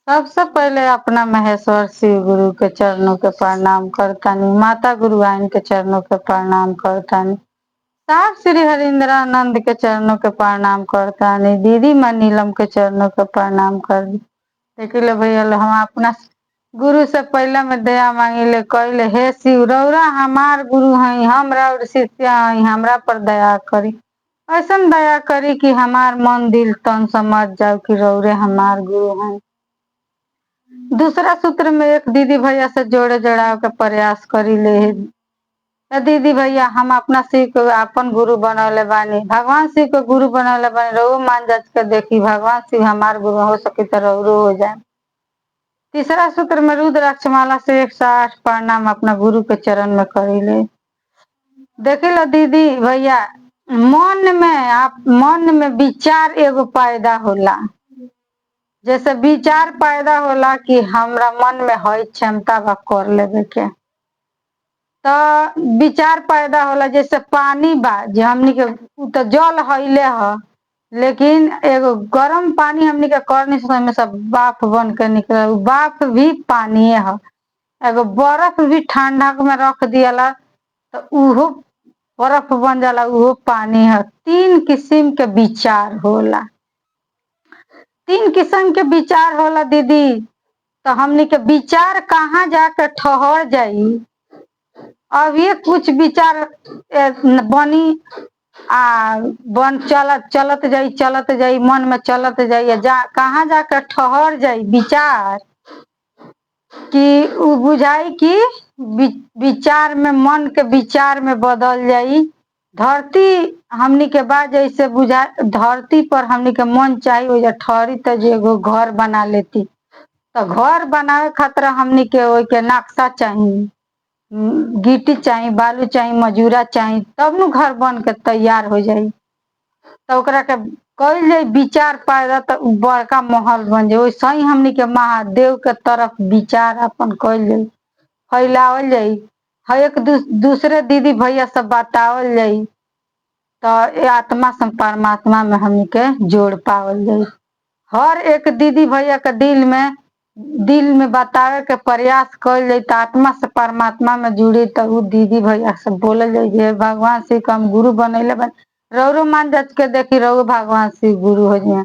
सबसे पहले अपना महेश्वर शिव गुरु के चरणों के प्रणाम करतानी, माता गुरु आइन के चरणों के प्रणाम करतानी, साहब श्री हरिंद्रानंद के चरणों के प्रणाम करतानी, दीदी माँ नीलम के चरणों के प्रणाम कर दी। देखिए भैया हम अपना गुरु से पहले में दया मांगिले, कहले हे शिव रौरा हमार गुरु हैं, हम रौर शिष्य हैं, हमरा पर दया करी, ऐसा दया करी कि हमार मन दिल तन समझ जाओ कि रौरे हमार गुरु हैं। दूसरा सूत्र में एक दीदी भैया से जोड़े जोड़ाव के प्रयास करी ले। दीदी भैया हम अपना शिव को अपन गुरु बनौले बानी, भगवान शिव को गुरु बनौले बानी, रहो मान जाच के देखी भगवान शिव हमार गुरु हो सके तो रौरो हो जाए। तीसरा सूत्र में रुद्राक्षमाला से 108 प्रणाम अपना गुरु के चरण में करी ले। देखी लो दीदी भैया, मन में विचार एगो पैदा होला, जैसे विचार पैदा होला कि हमरा मन में है क्षमता बा कर लेवे के, तो विचार पैदा होला। जैसे पानी बा जे हमनी के तो जल हईले ह, लेकिन एगो गरम पानी हमनी के करनी से सब बाफ बन के निकले, बाफ भी पानी है। एगो बर्फ भी ठंडा में रख दियाला तो उहो बर्फ बन जाला, उहो पानी है। 3 किस्म के विचार होला, 3 किस्म के विचार होला दीदी। तो हमनी के विचार कहाँ जाकर ठहर जाई, अब ये कुछ विचार बनी बन चलत जाई मन में चलत जाई, कहाँ जाकर ठहर जाई विचार कि उ बुझाई कि विचार में मन के विचार में बदल जाई। धरती हमनी के बाद जैसे बुझा धरती पर हमनी के मन चाहिए वैसे ठहरी तो एगो घर बना लेती, तो घर बनावे खातिर हमनी के ओइ के नक्शा चाहिए, गिट्टी चाहिए, बालू चाहिए, मजूरा चाहिए, तब न घर बन के तैयार हो जाई। तो ओकरा के कइल जाई विचार पैदा तो बड़का महल बन जाई। वैसे ही हमनी के महादेव के तरफ विचार अपन कइल जाई, फैलावल जाई, एक दूसरे दीदी भैया सब बतावल जाई, तो आत्मा से परमात्मा में हमनी के जोड़ पावल जाई। हर एक दीदी भैया के दिल में बतावे के प्रयास कइल जाई, तो आत्मा से परमात्मा में जुड़ी। तो उ दीदी भैया से बोलल जाई जे भगवान शिव के हम गुरु बनैले बन, रौरो मान जाच के देखी रौरो भगवान शिव गुरु हो जाए।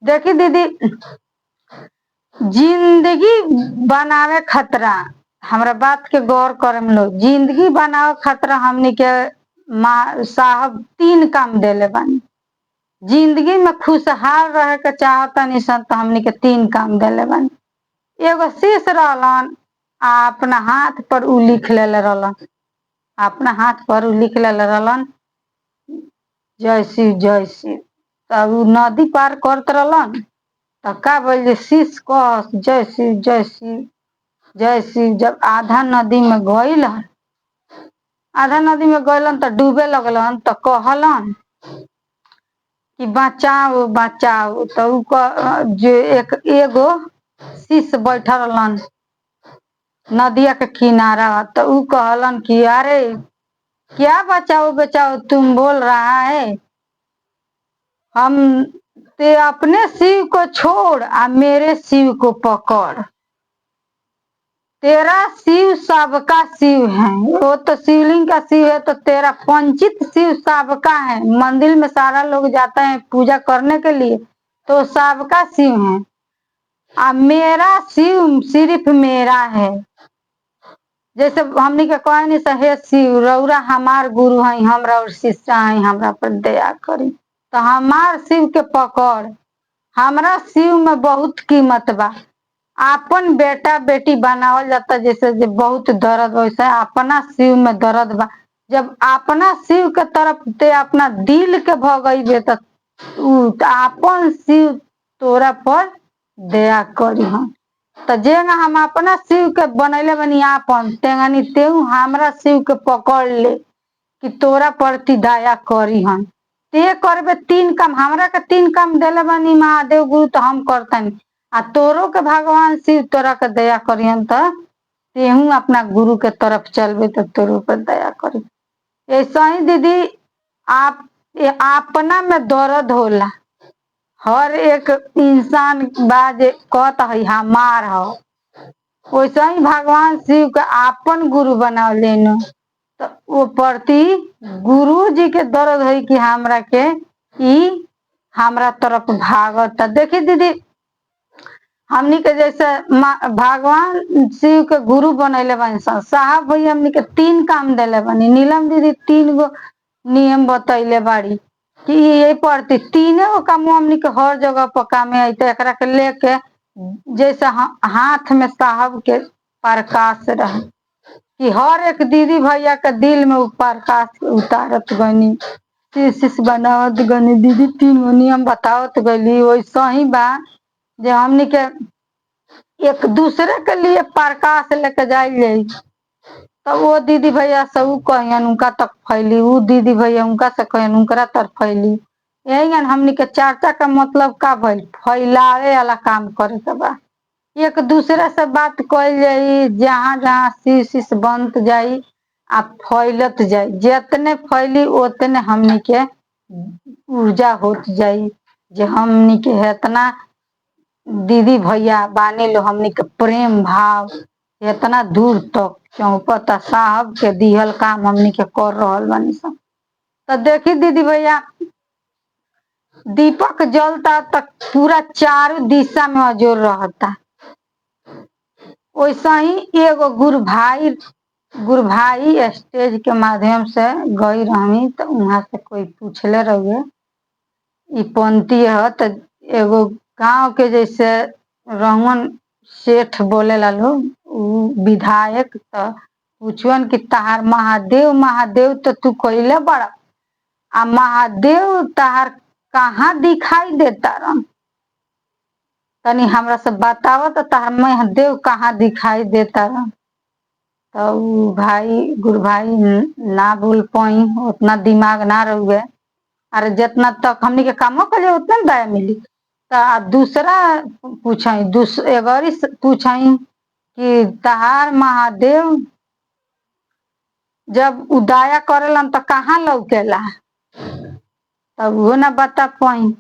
देखी दीदी जिंदगी बनावे खतरा, हमरा बात के गौर करम लो, जिंदगी बनावे खतरा हमनी के साहब 3 काम देले बानी। जिंदगी में खुशहाल रहे के चाहता निसन तो हमनी के 3 काम देले बानी। एगो शीश रहलन, अपना हाथ पर उ लिख लेले रहलन, अपना हाथ पर उ लिख लेले रहलन जय शिव जय शिव। तब उ नदी पार करत रहलन तो का बोल शीश कह जय शिव जय शिव जय शिव। जब आधा नदी में गइलन तो डूबे लगलन, तो कहलन कि बचाओ बचाओ। तो जे एगो शिष्य बैठल रहलन नदिया के किनारा, तो उ कहलन कि अरे क्या बचाओ बचाओ तुम बोल रहा है, हम ते अपने शिव को छोड़ आ मेरे शिव को पकड़, तेरा शिव सबका शिव है। वो तो शिवलिंग का शिव है, तो तेरा पंचित शिव सबका है। मंदिर में सारा लोग जाता है पूजा करने के लिए, तो सबका शिव है, आ मेरा शिव सिर्फ मेरा है। जैसे हमनी के कहनी से हे शिव रौरा हमार गुरु हैं, हम रौर शिष्य हैं, हमरा पर दया करी, तो हमार शिव के पकड़। हमरा शिव में बहुत कीमत बा, अपन बेटा बेटी बनावल जाता जैसे बहुत दर्द, वैसे अपना शिव में दर्द बा। जब अपना शिव के तरफ ते अपना दिल के भगइबे तो अपन शिव तोरा पर दया करी हम। तो जेंगा हम अपना शिव के बनैले बनी आपन, तेंगनी तेऊ हमरा शिव के पकड़ ले कि तोरा प्रति दया करी हम। ते करबे 3 काम, हमरा के 3 काम देले बनी महादेव गुरु, तो हम करतनी, आ तोरो के भगवान शिव तोरा के दया करियन, तो तेहू अपना गुरु के तरफ चलबे तो तोरो पर दया करी। ऐसा ही दीदी आप अपना में दर्द होला, हर एक इंसान बाज कहता है हमार हो, वैसे ही भगवान शिव के आपन गुरु बना लेन। तो वो प्रति गुरु जी के दर्द है कि हमरा के ई हमरा तरफ भागत। देखी दीदी, हमनी के जैसे भगवान शिव के गुरु बनैले बनी साहब भैया, हमनी के 3 काम देले बनी। नीलम दीदी 3 गो नियम बतैले बाड़ी कि ये प्रति 3 गो काम हमनी के हर जगह पर कामे आते। एकरा के लेके जैसे हाथ में साहब के प्रकाश रहे कि हर एक दीदी भैया के दिल में प्रकाश उतारत गनी, शीश बनावत गनी। दीदी 3 गो नियम बतावत गली। वैसा ही बा जे हमनी के एक दूसरे के लिए प्रकाश लेके जाइए तो वो दीदी भैया सब कहियन उनका तक फैली, वो दीदी भैया उनका से कहियन उनकरा तक फैली। यही हमनी के चर्चा का मतलब का भइल, फैलावे वाला काम करे के बा। एक दूसरे से बात कल जाई, जहाँ जहाँ शीश बनत जाई आ फैलत जाई। जितने फैली उतने हमनी के ऊर्जा होत जाई जे हमनी के इतना दीदी भैया बानी लो, हमनी के प्रेम भाव इतना दूर तक चौपता। साहब के दिहल काम हमनी के कर रहल बानी सब। तो देखी दीदी भैया, दीपक जलता तक पूरा चारों दिशा में अजोर रहता। वैसा ही एगो गुरु भाई स्टेज के माध्यम से गई रहनी तो वहां से कोई पूछले रहे ई पंथी है। तो एगो गांव के जैसे रहुअन सेठ बोले ला लोग, विधायक, तो पूछुअन कि तहार महादेव तो तू कइले बड़ा, आ महादेव तहार कहाँ दिखाई देता रन, तनी हमरा से बतावा तो तहार महादेव कहाँ दिखाई देता रन। तो भाई गुरु भाई ना बोल पाई, उतना दिमाग ना रहुए। अरे जितना तक हमनी के कामो कर उतना दया मिली। तो दूसरा पूछाई कि तहार महादेव जब उदया करेलन तो कहाँ लौकेला, तब वो ना बता पाई।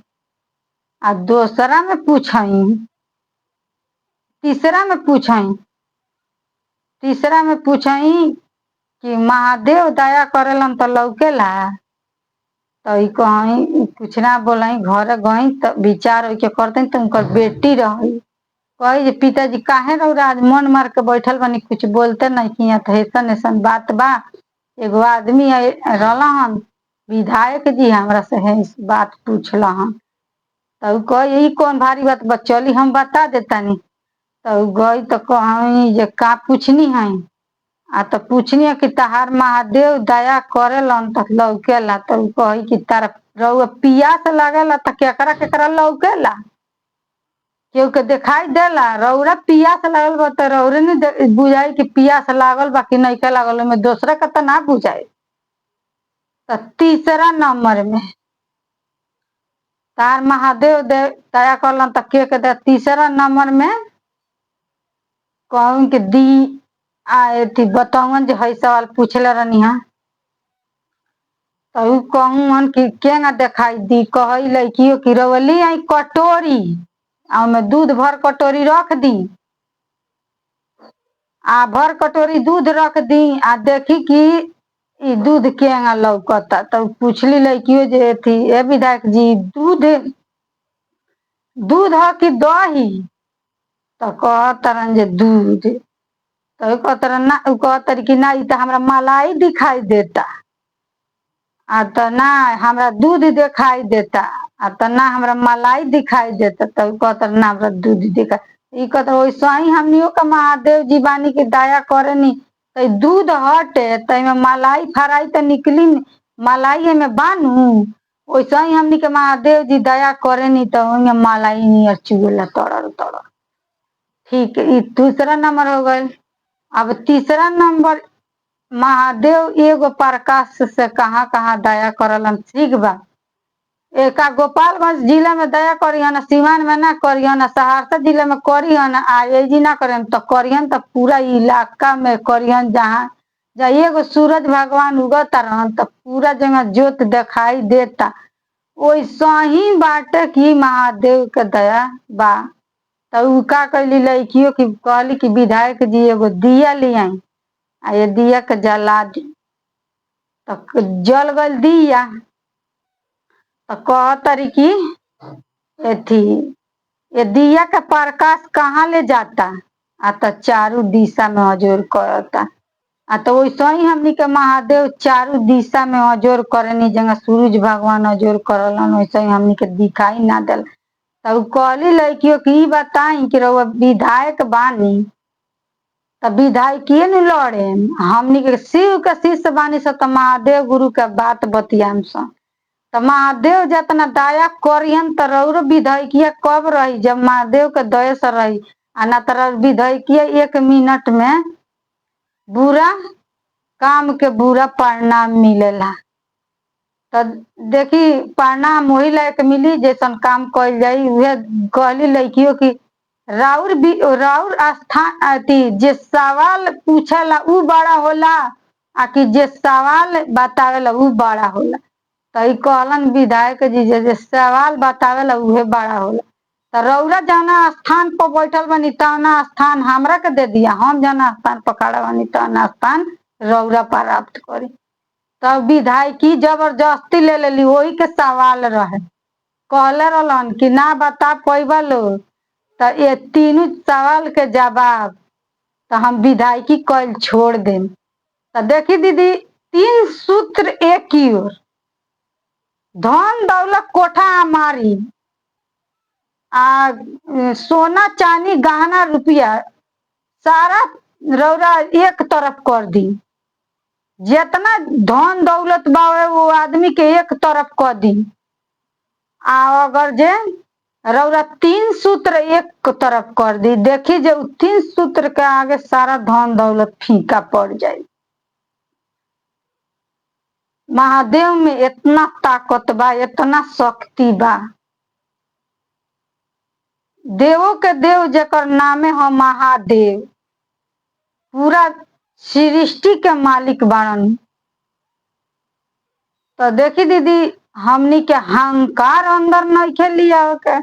आ दूसरा में तीसरा में पूछाई कि महादेव दया करेलन तो लौकेला, तो ई कहीं कुछ ना बोलाई। घर गई तो विचार के करते तो उनकर बेटी रही, कही पिताजी काहे रौरा आज मन मार के बैठल बनी, कुछ बोलते नहीं किया। तो ऐसन ऐसन बात बा, एगो आदमी रहन विधायक जी हमरा से है बात पूछला हन। तो कही यही कौन भारी बात बा, चली हम बता देतानी। तो गई तो कही जे का पूछनी है, आ तो पूछनी है कि तहार महादेव दया करेलन तो लौकेला। तो कही कि तारा रउआ पियास लागेला तो केकरा लौकेला, केहू के दिखाई देला। रौरा पियास लागल बा तो रौरे ने बुझाई कि पियास लागल बा कि नहीं के लागल, में दूसरा का तो ना बुझाई। तो तीसरा नंबर में तार महादेव दया करलन तो के दे। तीसरा नंबर में कहूँ कि दी थी बतावन जो है सवाल पूछले रहनी है। तो कहूँ कि केंगा दिखाई दी, कही लड़कियों की रवली आई कटोरी में दूध भर कटोरी रख दी, आ भर कटोरी दूध रख दी, आ देखी कि ई दूध केंगा लौकता। तो पूछली लड़कियों जे थी ए विधायक जी दूध है कि दही, तो कहतरन जे दूध। तो कहतर कि ना ई तो हमरा मलाई दिखाई देता, आ तो ना हमरा दूध दिखाई देता, आ तो ना हमरा मलाई दिखाई देता। तो कहतर ना हमरा दूध दिखाई। कहतर वैसा ही हमनियों का महादेव जी बानी की दया करेनी तो दूध हटे तो मलाई फराई तो निकली, मलाई में बानू। वैसा ही हमनी के महादेव जी दया करेनी तो मलाई नियर चुगेला तड़र। ठीक है, दूसरा नंबर हो गए। अब तीसरा नंबर, महादेव एगो प्रकाश से कहाँ कहाँ दया करलन, ठीक बा। एका गोपालगंज जिला में दया करियन, सिवान में ना करियन, सहरसा जिला में करियन, आजी ना करियन तो करियन तो पूरा इलाका में करियन। जहाँ एगो सूरज भगवान उगता रहन तो पूरा जगह ज्योत दिखाई देता। वैसा ही बाटे कि महादेव के दया बा। तो उ का कैली लड़कियों की कहली कि विधायक जी एगो दिया ले आई आ ये दिया के जला दी। तो जल गल दिया। तो कहतरी कि एथी ये दिया का प्रकाश कहाँ ले जाता आ तो चारू दिशा में अजोर करता। आ तो वैसा ही हमनी के महादेव चारू दिशा में अजोर करनी जगह सूरज भगवान अजोर करलन वैसे ही हमनी के दिखाई ना दल। तो कहली लड़कियों की बताई कि रउआ विधायक बानी तो विधायकीय न लड़े हमनी के शिव के शिष्य बानी स तो महादेव गुरु के बात बतियाम स। तो महादेव जितना दया करियन तो रउरो विधायकीय कब रही जब महादेव के दया से रही। आ ना तो विधायकीय 1 मिनट में बुरा काम के बुरा परिणाम मिलेला। तो देखी परिणाम वही लायक मिली जैसन काम कल जाई। उहे कहली लड़कियों की राउर स्थान अति जे सवाल पूछेला उ बड़ा होला आ कि जे सवाल बतावेला उ बड़ा होला। तो कहलन विधायक जी जे सवाल बतावेला उहे बड़ा होला। तो रउरा जौना स्थान पर बैठल बनी तौना स्थान हमरा के दे दिया हम जौना स्थान पर खड़ा बनी तौना स्थान रउरा प्राप्त करी। तो विधायकी जबरदस्ती ले लेली वही के सवाल रहे कहले रहलन कि ना बता पैबा लोग। तो ये तीनों सवाल के जवाब तो हम विधायकी कल छोड़ देम। तो देखी दीदी 3 सूत्र एक की ओर धन दौलत कोठा हमारी आ सोना चांदी गहना रुपया सारा रौरा एक तरफ कर दी। जितना धन दौलत बा वो आदमी के एक तरफ कर दी। आ अगर जे रौरा 3 सूत्र एक तरफ कर दी देखी जे 3 सूत्र के आगे सारा धन दौलत फीका पड़ जाए। महादेव में इतना ताकत बा इतना शक्ति बा। देवों के देव जेकर नामे है महादेव पूरा सृष्टि के मालिक बाड़न। तो देखी दीदी हमनी के अहंकार अंदर नहीं खेलिया के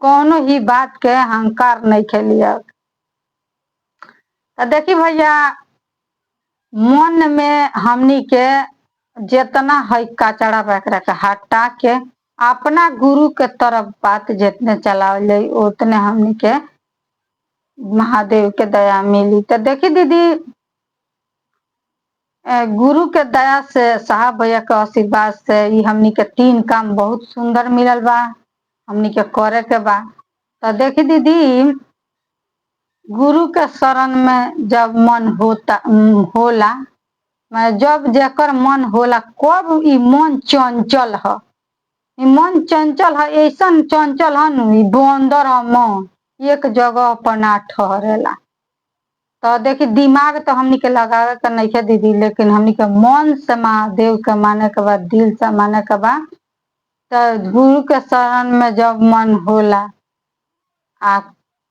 कोनो ही बात के अहंकार नहीं खेलिया। तो देखी भैया मन में हमनी के जितना है कचड़ा बकरा के हटा के अपना गुरु के तरफ बात जितने चलावल जाए उतने हमनी के महादेव के दया मिली। तो देखी दीदी गुरु के दया से साहब भैया के आशीर्वाद से ही हमनी के 3 काम बहुत सुंदर मिलल बा हमनी के करे के बा। तो देखी दीदी गुरु के शरण में जब मन होला मैं जब जेकर मन होला कब ई मन चंचल है मन चंचल है ऐसा चंचल है नु बंदर मन एक जगह पर ना ठहरेला। तो देखी दिमाग तो हमनी के लगावे के नहीं है दीदी लेकिन हमनी के मन से महादेव के माने के बाद दिल से माने के बाद तो गुरु के शरण में जब मन होला आ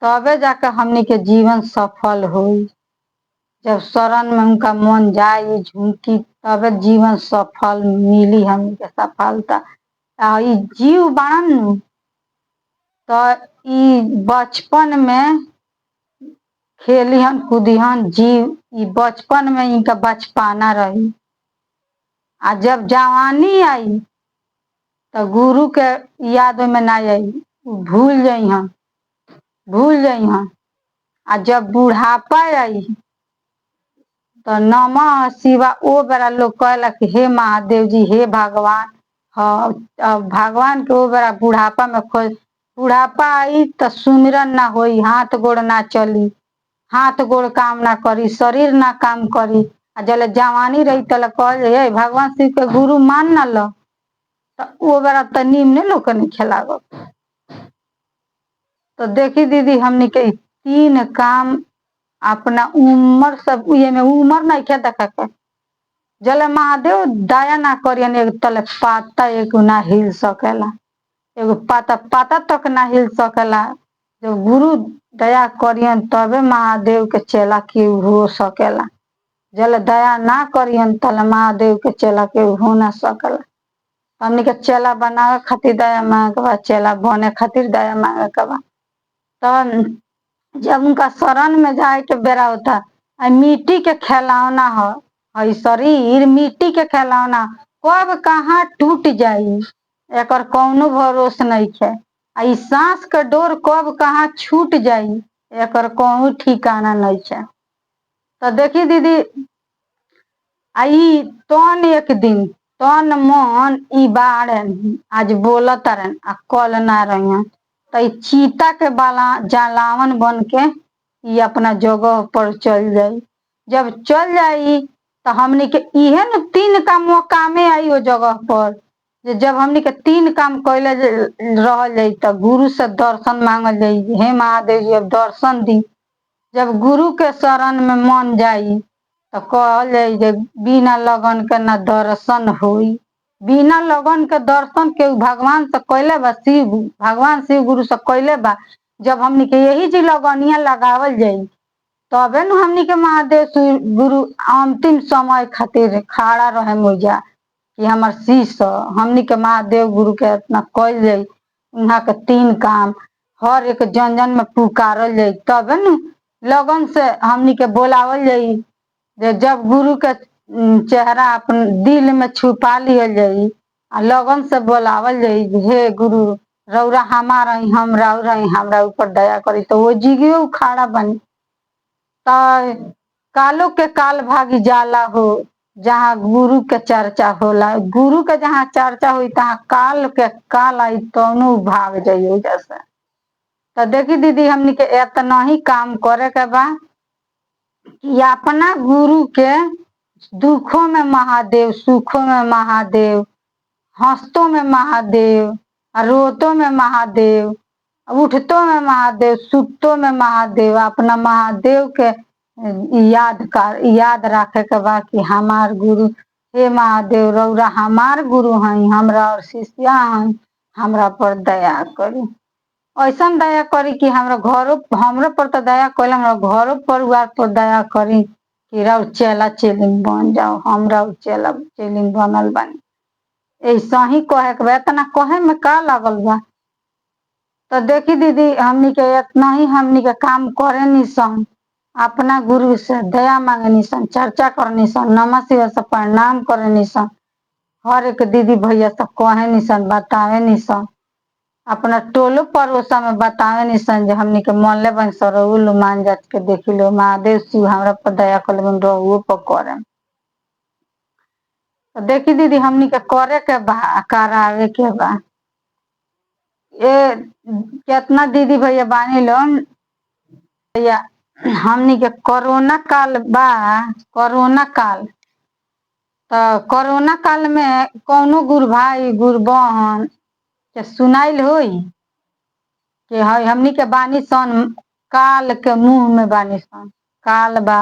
तबे जाके हमनी के जीवन सफल होई। जब शरण में उनका मन जाए झुमकी तबे जीवन सफल मिली हमनी के सफलता। ई जीव बाणन तो ई बचपन में खेलिहन कूदिहन जीव ई बचपन में इनका बचपना रही। आ जब जवानी आई तो गुरु के याद में ना आई भूल जाइहन आ जब बुढ़ापा आई तो नमः शिवा ओ बेरा लोग कहला कि हे महादेव जी हे भगवान। हाँ भगवान के ओ बेरा बुढ़ापा में खोज बुढ़ापा आई तो सुमिरन ना होई हाथ गोड़ ना चली हाथ गोड़ काम ना करी शरीर ना काम करी। आ जले जवानी रही तले कह भगवान शिव के गुरु मान ना लो तो वो बेरा तो निम्न लोग नहीं खेलाग। तो देखी दीदी हमनी के 3 काम अपना उम्र सब ये में उम्र नहीं खे देखा के जले महादेव दया ना करियन एक तले पाता एक ना हिल सकेला एगो पाता तक ना हिल सकेला। जब गुरु दया करियन तबे महादेव के चेला के हो सकेला। जल दया ना करियन तले महादेव के चेला के हो ना सकेला। हमनी के चेला बनावे खातिर दया मांगे के बा, चेला बने खातिर दया मांगे के बा। तो जब उनका शरण में जाए के बेरा होता, मिट्टी के खिलौना है शरीर मिट्टी के खिलौना, कब कहाँ टूट जाई एकर कौनो भरोसा नहीं है। ई सांस के डोर कब कहाँ छूट जाई एकर कौनो ठिकाना नहीं है। तो देखी दीदी, आई तन एक दिन तन मन ई बाड़ आज बोलत रहन आ कल ना रही, तो चीता के जलावन बन के ये अपना जगह पर चल जाई। जब चल जाई तो हमनी के इहे न 3 काम कामे आई वो जगह पर। जब हमनी के 3 काम कैले रह जाई तो गुरु से दर्शन मांगल जाई, हे महादेव जी अब दर्शन दी। जब गुरु के शरण में मन जाई तो कहल जाई जे बिना लगन के न दर्शन होई। बिना लगन के दर्शन के भगवान से कैले बा, शिव भगवान शिव गुरु से कैले बा। जब हमनी के यही जी लगनिया लगावल जाई तबे न हमनी के महादेव शिव गुरु अंतिम समय खातिर खड़ा रहे मुजा कि हमार शिष्य हमनी के महादेव गुरु के इतना कैल जाई। उहाँ के 3 काम हर एक जन जन में पुकारल जाई, तबे न लगन से हमनी के बोलावल जाई। जब गुरु के चेहरा अपन दिल में छुपा लियल जाई आ लगन से बोलावल जाई, हे गुरु रौरा हमारा हम रौरा हमरा ऊपर दया करी, तो वो जिगियो खड़ा बनी। तो कालो के काल भागी जाला हो जहाँ गुरु के चर्चा होला। गुरु के जहाँ चर्चा हुई तहाँ काल के काल आई तो भाग जाइए जैसे। तो देखी दीदी, हमनी के इतना ही काम करे के बा कि अपना गुरु के दुखों में महादेव, सुखों में महादेव, हंसतों में महादेव, रोतों में महादेव, उठतों में महादेव, सुतों में महादेव, अपना महादेव के याद रखे के बा कि हमार गुरु हे महादेव रौरा हमार गुरु हैं, हमरा और शिष्या हैं, हमरा पर दया करी। ऐसा दया करी कि हमरो पर तो दया करी, हमरा घरों परिवार पर दया करी कि रौ चेला चेलिन बन जाओ। हमरा चेला चेलिन बनल बानी, ऐसा ही कहे के बा। इतना कहे में का लागल बा। तो देखी दीदी, हमनी के इतना ही हमनी के काम करे निसन, अपना गुरु से दया मांगे निसन, चर्चा करे निसन, नमः शिवाय से प्रणाम करे निसन, हर एक दीदी भैया से कहे निसन, बतावे निसन, अपना टोलो पड़ोसा में बतावे निसन जे हमनी के मन ले बन सरउल मान जात के देखी लो महादेव शिव हमरा पर दया कर ले रहुओ पर करे। तो देखी दीदी, हमनी के करे के बा, करावे के बा। ये कितना दीदी भैया बानी लोन भैया, हमनी के कोरोना काल बा, कोरोना काल। तो कोरोना काल में कौनो गुरु भाई गुरु बहन के सुनाइल होई कि है हमनी के बानी सन काल के मुंह में बानी सन। काल बा,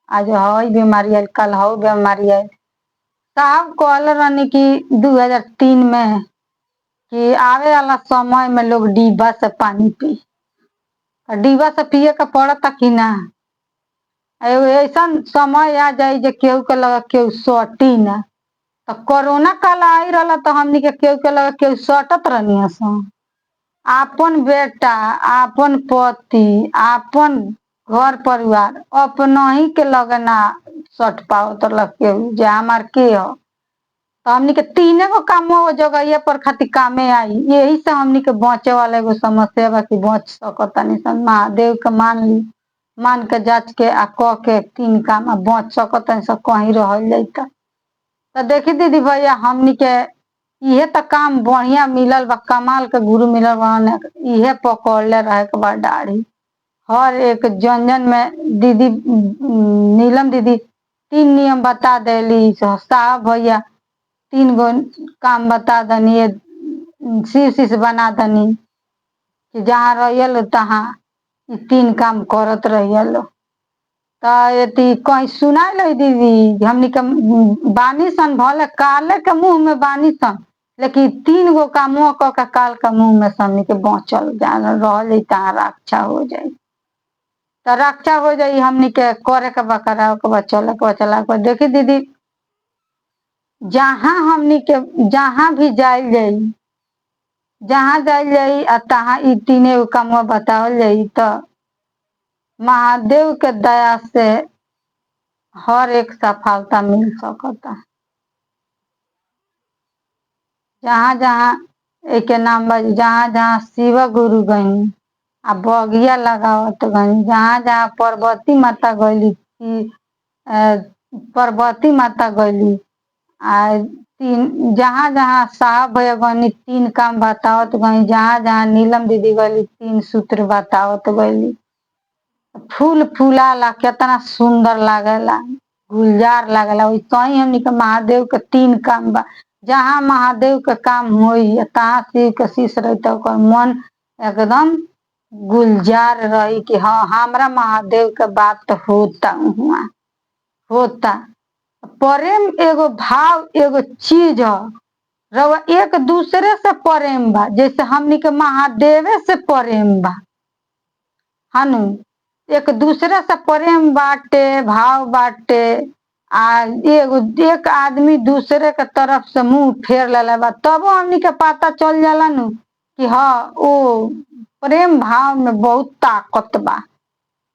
आज हई बीमारी आयल, कल हई बीमारी आयल। साहब कहल रहनी कि 2003 में कि आवे वाला समय में लोग डिब्बा से पानी पी, डिब्बा से पिए के पड़ता कि ना। ऐसा समय आ जाए जे केहू के लगा केहू सटी ना। तो कोरोना काल आई रहा तो हमनी के केहू के लगा केहू सटत रहनी सन। आपन बेटा, आपन पति, आपन घर परिवार अपना ही के लगे ना सट पाओ तो लग केहू जे हमार के हो। तो हमनी के 3 गो काम वो जगह पर खातिर कामे आई। यही से हमनी के बचे वाला एगो समस्या बा कि बच सकता नहीं सन। महादेव के मान ली, मान के जाच के आ क के 3 काम बच सकता नहीं सब कहीं रहल जाता। तो देखी दीदी भैया, हमनी के इहे तो काम बढ़िया मिलल बा, कमाल के गुरु मिलल बा, इहे पकड़ले रहे के बा दाढ़ी। हर एक जन जन में दीदी नीलम दीदी 3 नियम बता देली, साहब भैया 3 गो काम बता दनी, शिव शिष्य बना दनी कि जहाँ रहियल तहाँ 3 काम करत रहियल। तो ये कहीं सुना लो दीदी, हमनी के बानी सन भले काले के मुंह में बानी सन, लेकिन 3 गो काम क के काल के मुंह में हमनी के बचल जहाँ रह जाई तहाँ रक्षा हो जाई। तो रक्षा हो जाई, हमनी के करे के बा, करावे के बा, चले के बा, चला के बा। देखी दीदी, जहाँ हमनी के जहाँ भी जाइल जाई, जहाँ जाइल जाई आ तहाँ ई तीने गो कमवा बतावल जाई तो महादेव के दया से हर एक सफलता मिल सकता। जहाँ जहाँ एक नाम बा, जहाँ जहाँ शिव गुरु गई आ बगिया लगावत गई, जहाँ जहाँ पार्वती माता गईली, पार्वती माता गईली आ तीन, जहाँ जहाँ साहब भैया गईली तीन काम बतावत गई, जहाँ जहाँ नीलम दीदी गईली तीन सूत्र बतावत गईली। फूल फूलाला कितना सुंदर लागेला, गुलजार लागेला। वैसे ही हमनी के महादेव के तीन काम बा, जहाँ महादेव के काम होई तहाँ शिव के शीश रही तो मन एकदम गुलजार रही कि हाँ हमरा महादेव के बात होता हुआ होता। प्रेम एगो भाव एगो चीज ह, रउआ एक दूसरे से प्रेम बा, जैसे हमनी के महादेवे से प्रेम बा हनु, एक दूसरे से प्रेम बाटे, भाव बाटे। आ एगो एक आदमी दूसरे के तरफ से मुंह फेर लेला बा तब हमनी के पता चल जाला नु कि हाँ ओ प्रेम भाव में बहुत ताकत बा,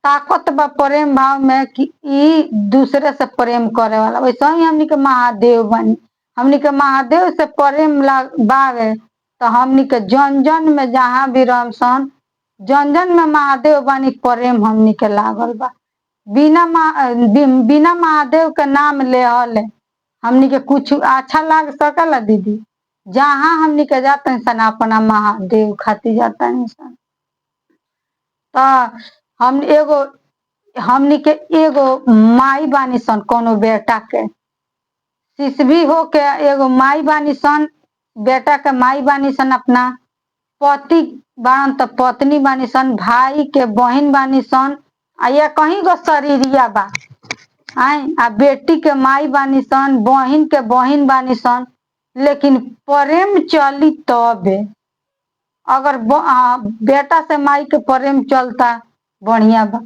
ताकत बा प्रेम भाव में कि ई दूसरे से प्रेम करे वाला। वैसे ही हमनी के महादेव बनी, हमनी के महादेव से प्रेम बावे तो हमनी के जन जन में जहाँ भी रहसन जन जन में महादेव बनी प्रेम हमनी के लागल बा। बिना महादेव के नाम लेहल हमनी के कुछ अच्छा लाग सकला दीदी? जहाँ हमनी के जाता इंसान अपना महादेव खातिर जाता इंसान। तो हम एगो हमनी के एगो माई बानी सन, कोनो बेटा के शिश भी हो के एगो माई बानी सन, बेटा के माई बानी सन, अपना पति बान तो पत्नी बानी सन, भाई के बहन बानी सन, आ या कहीं गो शरीरिया बा आई आ बेटी के माई बानी सन, बहन के बहन बानी सन। लेकिन प्रेम चली तबे, अगर बेटा से माई के प्रेम चलता बढ़िया बा,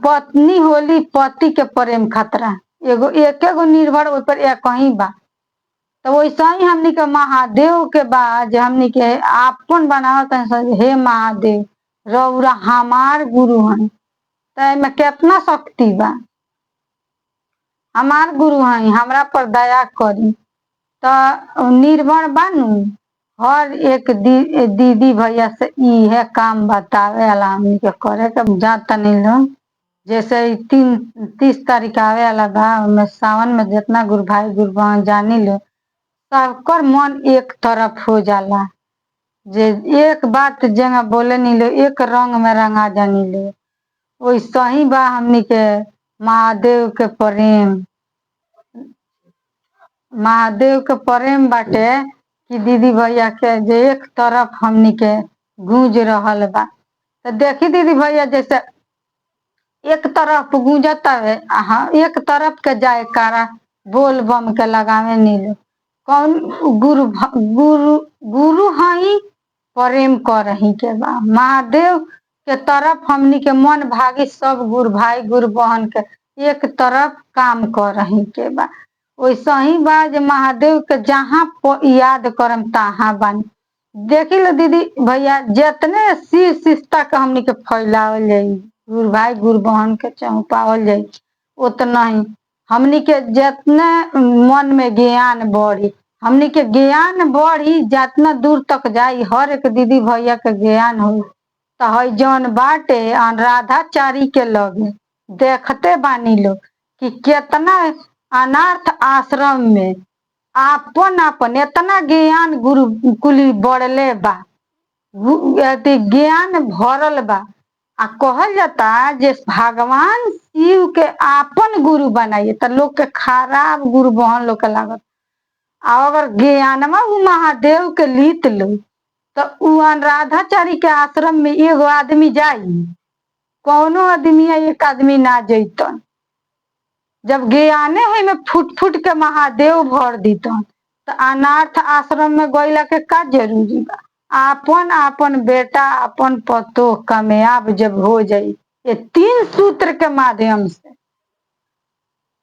पत्नी होली पति के प्रेम खतरा, एगो एक एगो निर्भर ओइ पर एक कहीं बा। तो वैसे ही हमनी के महादेव के बा जे हमनी के आपन बनावत हे महादेव रउरा हमार गुरु हैं, तो में कितना शक्ति बा, हमार गुरु हैं हमरा पर दया करी। तो निर्भर बानू हर एक दीदी भैया से इहे काम बतावे वाला हमनी के करे के जाता नहीं लो। जैसे 30 तारीख आवे वाला बा, में सावन में जितना गुरु भाई गुरु बहन जानी लो सबकर मन एक तरफ हो जाला, जे एक बात जगह बोले नहीं लो, एक रंग में रंगा जानी लो। वैसे ही बा हमनी के महादेव के प्रेम, महादेव के प्रेम बाटे कि दीदी भैया के जे एक तरफ हमनी के गूंज रहल बा। तो देखी दीदी भैया जैसे एक तरफ गूंजता है, एक तरफ के जाए कारा बोल बम के लगावे नीलो कौन गुरु गुरु गुरु हई प्रेम कर रही के बा। महादेव के तरफ हमनी के मन भागी सब गुरु भाई गुरु बहन के एक तरफ काम कर रही के बा। वैसे ही बा जे महादेव के जहाँ याद करम तहाँ बानी। देखी लो दीदी भैया जितने शिष्टता के हमनी के फैलावल जाई, गुरु भाई गुरु बहन के चौपावल जाई, उतना ही हमनी के जितने मन में ज्ञान बढ़ी, हमनी के ज्ञान बढ़ी जितना दूर तक जाई हर एक दीदी भैया के ज्ञान हो। तो हई जौन बाटे राधाचारी के लगे देखते बानी लोग कि कितना अनाथ आश्रम में आपन आपन इतना ज्ञान गुरु कुली बढ़ले बा, ज्ञान भरल बा। आ कहल जाता जे भगवान शिव के आपन गुरु बनाइए तो लोग के खराब गुरु बहन लोग के लागत। आ अगर ज्ञानमा उ महादेव के लीत लो तो उ राधाचारी के आश्रम में एगो आदमी जाई, कौनो आदमी एक आदमी ना जैतन। जब ज्ञाने है में फुट फुट के महादेव भर दीतन तो अनाथ आश्रम में गईला के का जरूरी बा। आपन आपन बेटा अपन पतो कामयाब जब हो जाई ये 3 सूत्र के माध्यम से,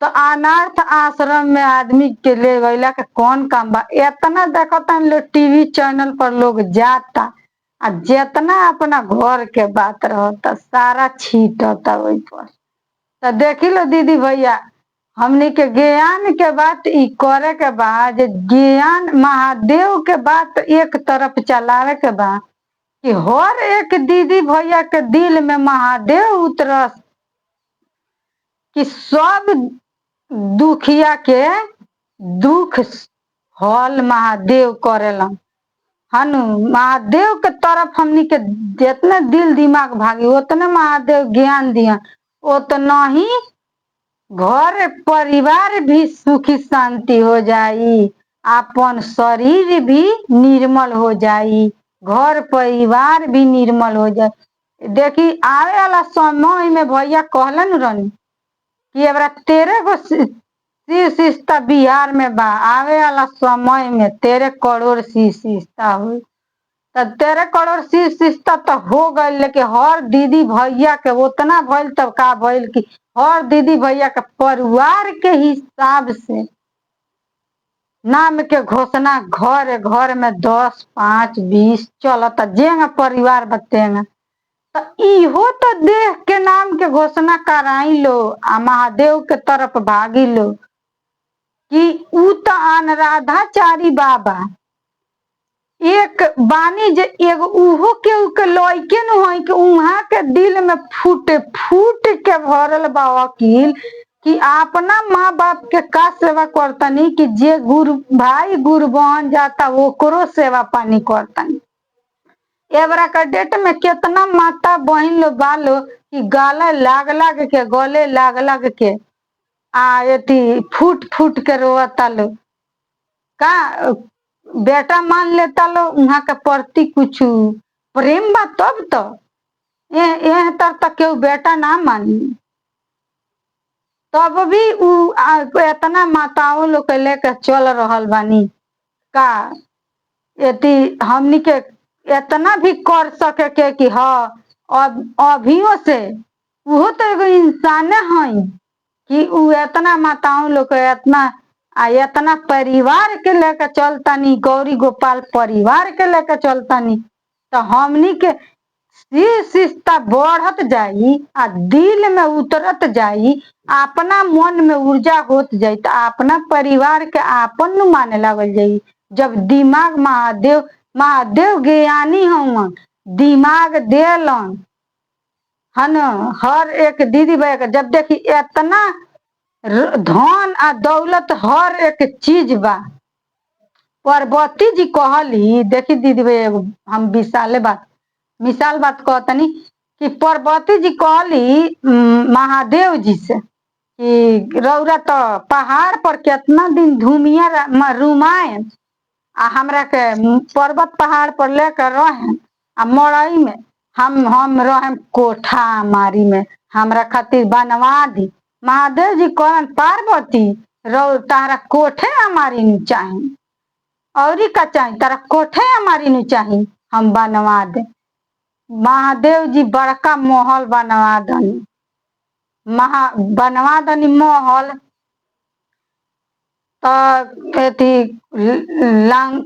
तो अनाथ आश्रम में आदमी के ले गईला के कौन काम बा। इतना देखता लोग टीवी चैनल पर लोग जाता आ जितना अपना घर के बात रहता सारा छीटता वही पर। तो देखी लो दीदी भैया हमनी के ज्ञान के बात ई करे के बा जे ज्ञान महादेव के बात एक तरफ चलावे के बा कि हर एक दीदी भैया के दिल में महादेव उतरस कि सब दुखिया के दुख हल महादेव करेलन। हनु महादेव के तरफ हमनी के जितने दिल दिमाग भागी उतने महादेव ज्ञान दिया उतना ही घर परिवार भी सुखी शांति हो जाई, अपन शरीर भी निर्मल हो जाई, घर परिवार भी निर्मल हो जाए। देखी आवे वाला समय में भैया कहलन रहनी कि एबरा 13 गो शिव शिष्टा बिहार में बा, आवे वाला समय में 13 करोड़ शिव शिष्टा हुई। तो 13 करोड़ शिव शिष्टा तो हो गए लेकिन हर दीदी भैया के उतना भइल तब का भइल कि हर दीदी भैया के परिवार के हिसाब से नाम के घोषणा घर घर में 10 5 20 चलता जेंगा परिवार बतेंगा। तो इहो तो देख के नाम के घोषणा कराई लो आ महादेव के तरफ भागी लो कि ऊ तो अनुराधाचारी बाबा एक बानी जे एगो उहो के लइके न होई कि उहाँ के दिल में फूट फूट के भरल बा वकील कि अपना माँ बाप के का सेवा करतनी कि जे गुरु भाई गुरु बन जाता ओकरो सेवा पानी करतनी। एबरा का डेट में कितना माता बहन लो बालो कि गले लाग लाग के गले लाग लाग के आ एती फूट फूट के रोता लो का बेटा मान लेता लो उहाँ के प्रति कुछ प्रेम बा तब तो एह तक केहू बेटा ना मानी तब भी इतना माताओं लोग के लेकर चल रहल बानी का यदि हमनी के इतना भी कर सके के कि हाँ अभियो से वो तो एगो इंसान है कि उ इतना माताओं लोग के इतना परिवार के लेकर चलतानी गौरी गोपाल परिवार के लेकर चलतानी तो हमनी के शिष्टता बढ़त जाई आ दिल में उतरत जाई अपना मन में ऊर्जा होत जाई तो अपना परिवार के आपन नु माने लागल जाई। जब दिमाग महादेव ज्ञानी हवन दिमाग देलन है न हर एक दीदी भैया जब देखी इतना धन आ दौलत हर एक चीज बा। पार्वती जी कहली देखी दीदी भैया हम मिसाल बात कहतनी कि पार्वती जी कहली महादेव जी से कि रौरा तो पहाड़ पर कितना दिन धूमिया रुमाए आ हमरा के पर्वत पहाड़ पर लेकर रहे आ मड़ई में हम रहे कोठा मारी में हमरा खातिर बनवा दी। महादेव जी कहन पार्वती रौ तारा कोठे हमारी नु चाही और का चाही तारा कोठे हमारी नु चाही हम बनवा दे। महादेव जी बड़का महल बनवा दनी महल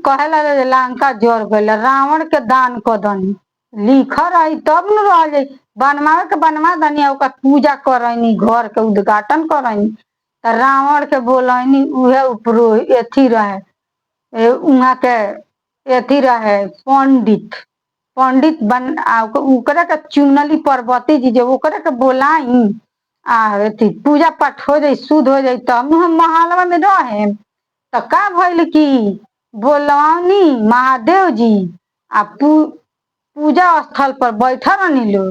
कहेला लंका जर गईल रावण के दान क दनी लिखल रही तब न रह जाई बनवावे के बनवा दनी ओकर पूजा करनी घर के उद्घाटन करनी तो रावण के बोलनी उहे उपरो एथी रहे उहाँ के एथी रहे पंडित बन ओकरे के चुनली पार्वती जी जो ओकरे के बोलाई आ पूजा पाठ हो जाई शुद्ध हो जाई तब हम महलवा में रहे तो का भइल कि बोलवानी महादेव जी आ पूजा स्थल पर बैठल रहनी लो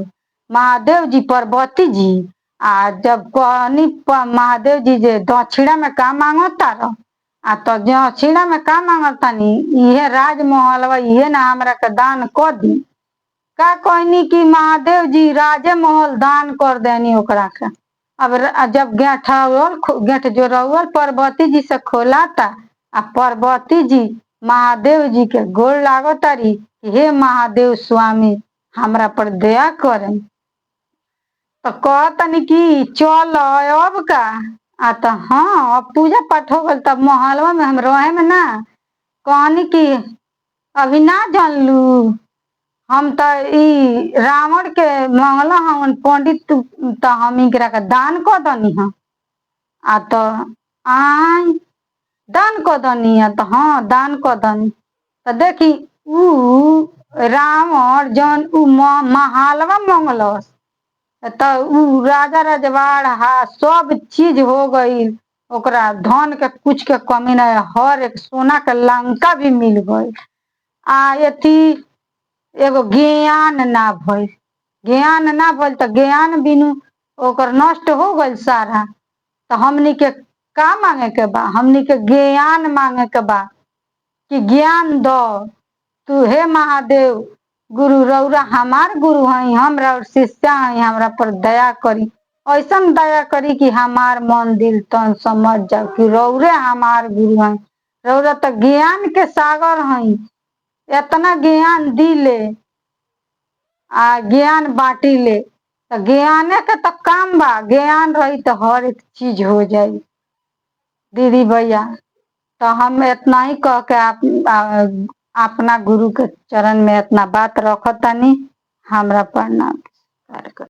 महादेव जी पार्वती जी आ जब कहनी महादेव जी जे दक्षिणा में का मांगता रह आ तो दक्षिणा में का मांगतानी इहे राजमहलवा इहे ना हमरा के दान कर दी का कहनी कि महादेव जी राजे महल दान कर देनी ओकरा के। अब जब गेट जोड़ल पार्वती जी से खोलाता आ पार्वती जी महादेव जी के गोड़ लागतारी हे महादेव स्वामी हमरा पर दया करें तो कहतनी कि चल अब का तो हाँ अब पूजा पाठ हो गल तब मोहल्ला में हम रहे में ना कहनी कि अभी ना जानलू हम तो ई रावण के मंगला हवन पंडित तो हम इकरा के दान क दनी हम आ तो आई दान क दनी है तो हाँ दान क दनी तो देखी ऊ रावण जौन ऊ महालवा मंगलस तो ऊ राजा रजवाड़ा सब चीज हो गई ओकरा धन के कुछ के कमी नहीं हर एक सोना के लंका भी मिल गई आ अथी एगो ज्ञान ना भइल ज्ञान ना भइल तो ज्ञान बिनु ओकर नष्ट हो गइल सारा तो हमनी के का मांगे के बा हमनी के ज्ञान मांगे के बा कि ज्ञान दो तू हे महादेव गुरु रौरा हमार गुरु हई हमरा और शिष्या हई हमरा पर दया करी ऐसा दया करी कि हमार मन दिल तन समझ जाओ कि रौरे हमार गुरु हई रौरा तो ज्ञान के सागर हई इतना ज्ञान दिले आ ज्ञान बाटी ले तो ज्ञाने के तो काम बा ज्ञान रही तो हर एक चीज हो जाई दीदी भैया तो हम इतना ही कह के अपना गुरु के चरण में इतना बात रखतानी हमरा प्रणाम।